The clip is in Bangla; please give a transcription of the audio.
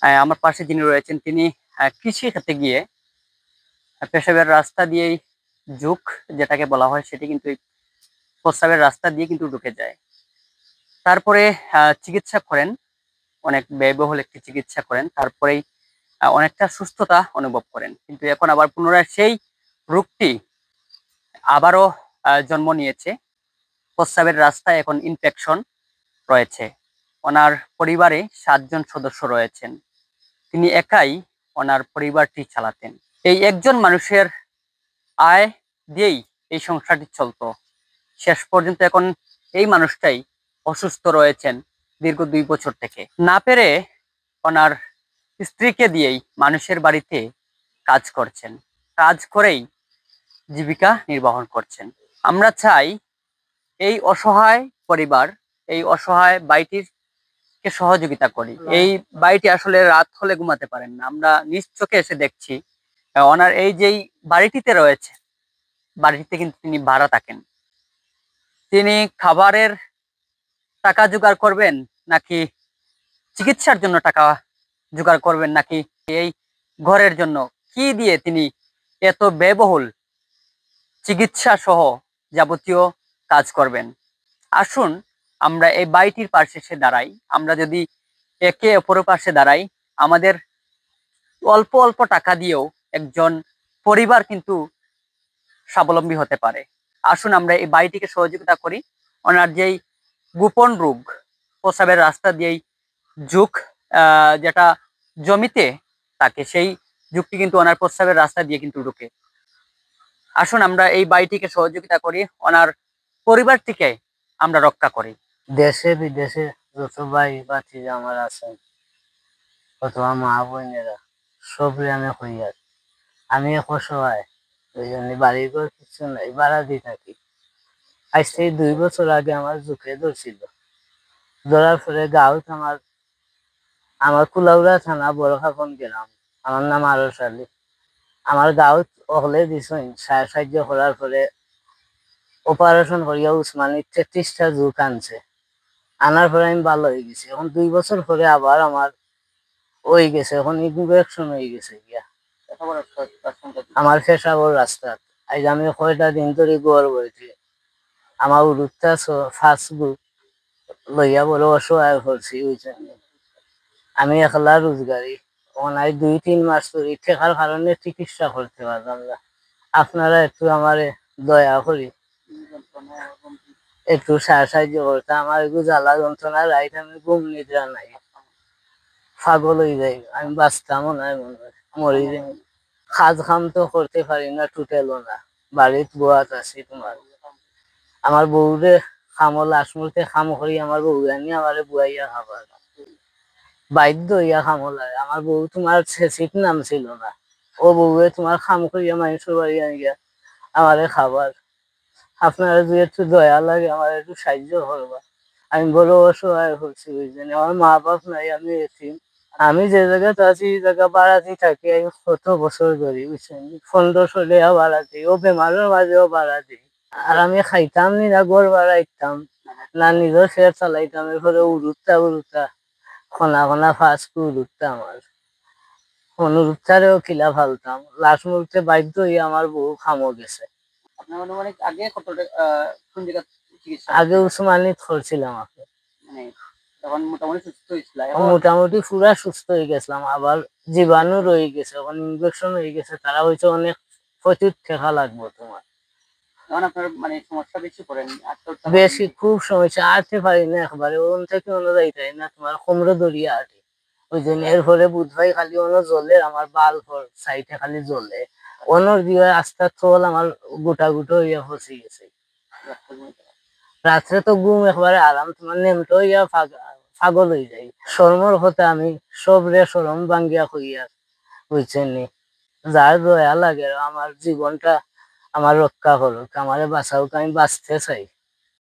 আমার পাশে যিনি রয়েছেন তিনি কৃষি ক্ষেত্রে গিয়ে পেশাবের রাস্তা দিয়েই ঝুঁক যেটাকে বলা হয় সেটি কিন্তু এই প্রস্রাবের রাস্তা দিয়ে কিন্তু ঢুকে যায়। তারপরে চিকিৎসা করেন, অনেক ব্যয়বহুল একটি চিকিৎসা করেন, তারপরেই অনেকটা সুস্থতা অনুভব করেন। কিন্তু এখন আবার পুনরায় সেই রোগটি আবারও জন্ম নিয়েছে। প্রস্রাবের রাস্তায় এখন ইনফেকশন রয়েছে। ওনার পরিবারে 7 জন সদস্য রয়েছেন। তিনি একাই ওনার পরিবারটি চালাতেন। এই একজন মানুষের আয় দিয়েই এই সংসারটি চলতো। শেষ পর্যন্ত এখন এই মানুষটাই অসুস্থ রয়েছেন দীর্ঘ 2 বছর থেকে। না পেরে ওনার স্ত্রীকে দিয়েই মানুষের বাড়িতে কাজ করছেন। কাজ করেই জীবিকা নির্বাহ করছেন। আমরা চাই এই অসহায় পরিবার, এই অসহায় ভাইটিকে সহযোগিতা করি। এই ভাইটি আসলে রাত হলে ঘুমাতে পারেন না। আমরা নিজ চোখে এসে দেখছি ওনার এই যেই বাড়িটিতে রয়েছে, বাড়িটিতে কিন্তু তিনি ভাড়া থাকেন। তিনি খাবারের টাকা জোগাড় করবেন নাকি চিকিৎসার জন্য টাকা জোগাড় করবেন, নাকি এই ঘরের জন্য কি দিয়ে তিনি এত ব্যয়বহুল চিকিৎসা সহ যাবতীয় কাজ করবেন? আসুন আমরা এই বাড়িটির পাশে এসে দাঁড়াই। আমরা যদি একে অপরের পাশে দাঁড়াই, আমাদের অল্প অল্প টাকা দিয়েও একজন পরিবার কিন্তু স্বাবলম্বী হতে পারে। আসুন আমরা এই বাড়িটিকে সহযোগিতা করি। ওনার যেই গোপন রোগ, প্রস্রাবের রাস্তা দিয়েই যুগ যেটা জমিতে থাকে, সেই যুগটি কিন্তু ওনার প্রস্রাবের রাস্তা দিয়ে কিন্তু ঢুকে। আসুন আমরা এই বাড়িটিকে সহযোগিতা করি, ওনার পরিবারটিকে আমরা রক্ষা করি। দেশে বিদেশে যত ভাই বাতি আমার আছেন, অথবা মা বোনেরা, সবরে আমি হইয়ার আমি অসহায়। ওই জন্য বাড়ির ঘর কিছু নাই, ভাড়া দিয়ে থাকি। আজ থেকে 2 বছর আগে আমার চোখে ধরছিল। ধরার পরে গাঁত আমার কুলাউড়া থানা বড়খাপন গেলাম। আমার নাম আরস আলী। আমার গাঁত অকলে দিছেন সাহায্য করার পরে অপারেশন করিয়া উসমানী 33টা জোক আনছে। আনার পরে আমি ভালো হয়ে গেছি। এখন 2 বছর পরে আবার আমার হয়ে গেছে, এখন ইনফেকশন হয়ে গেছে গিয়া আমার পেশাবর রাস্তা। আজ আমি কয়টা দিন ধরে গোয়ার বইছি। আমার উরুটা ফাস্টফুড লইয়া বড় অসহায় করছি। ওই জন্য আমি একলা রোজগারি। ওনাই 2-3 মাস ধরে ঠেকার কারণে চিকিৎসা করতে পারলাম না। আপনারা একটু আমার দয়া করি একটু সাহায্য করতে। আমার একটু জ্বালা যন্ত্রণা রাইট, আমি ঘুম নিদ্রা নাই, পাগল হয়ে যাই। আমি বাঁচতামও না, মরি যাই। কাজ কাম তো করতে পারি না, টুটেলও না। বাড়িতে বুয়াত আছি তোমার। আমার বউরে খামো লাশ মুহূর্তে খাম করি, আমার বউ জানি আমার বুয়াইয়া খাবার বাধ্য হইয়া খামো লাগে। আমার বউ তোমার ছেচিত নাম ছিল না, ও বউয়ে তোমার খাম করিয়া মানুষের বাড়ি আনিয়া আমারে খাবার। আপনারা যদি একটু দয়া লাগে আমার একটু সাহায্য করবা। আমি বড় অসহায় হচ্ছি বুঝলেন। আমার মা বাপ নাই, আমি এতিম। আমি যে জায়গাতে আছি এই জায়গা ভাড়াতে থাকি আমি কত বছর ধরে বুঝছেন। 1500 টাকা ভাড়া দিই, ও বেমারের মাঝেও ভাড়া দিই। আর আমি খাইতাম নি না, ঘর ভাড়াইতাম না, নিজের ফের চালাইতাম। এরপরে উড়ুতা খনা খনা ফাস্ট উড়ুতা আমার অনুরূপটারেও কিলা ফালতাম। লাস্ট মুহূর্তে বাধ্য হয়ে আমার বউ খামো গেছে। আপনার অনুমানিক আগে কত কোন জায়গা চিকিৎসা আগে উসমানিত করছিলাম, মানে তখন মোটামুটি সুস্থ হয়েছিল? মোটামুটি পুরা সুস্থ হয়ে গেছিলাম। আবার জীবাণু রয়ে গেছে, এখন ইনফেকশন হয়ে গেছে। তারা হয়তো অনেক প্রচুর ঠেকা লাগবো তোমার। তখন আপনার মানে সমস্যা বেশি করেন? বেশি খুব সমস্যা, আটতে পারি না একবারে। ওন থেকে অন্য যাইতাই না, তোমার কোমরে দরিয়া আটে। ওই জন্য এর ফলে বুধবাই খালি অন্য জ্বলে, আমার বাল সাইডে খালি জ্বলে। অন্যর দিয়ে আস্তে চল আমার গোটা গোটা হইয়া ফসে গেছে। রাত্রে তো ঘুম একবারে আরাম, তোমার নেমটো হইয়া পাগল হয়ে যাই। শর্মর হতে আমি সব রে সরম ভাঙ্গিয়া হইয়া বুঝছেন নি। যার দয়া লাগে আমার জীবনটা আমার রক্ষা করুক, আমারে বাঁচাউক, আমি বাঁচতে চাই।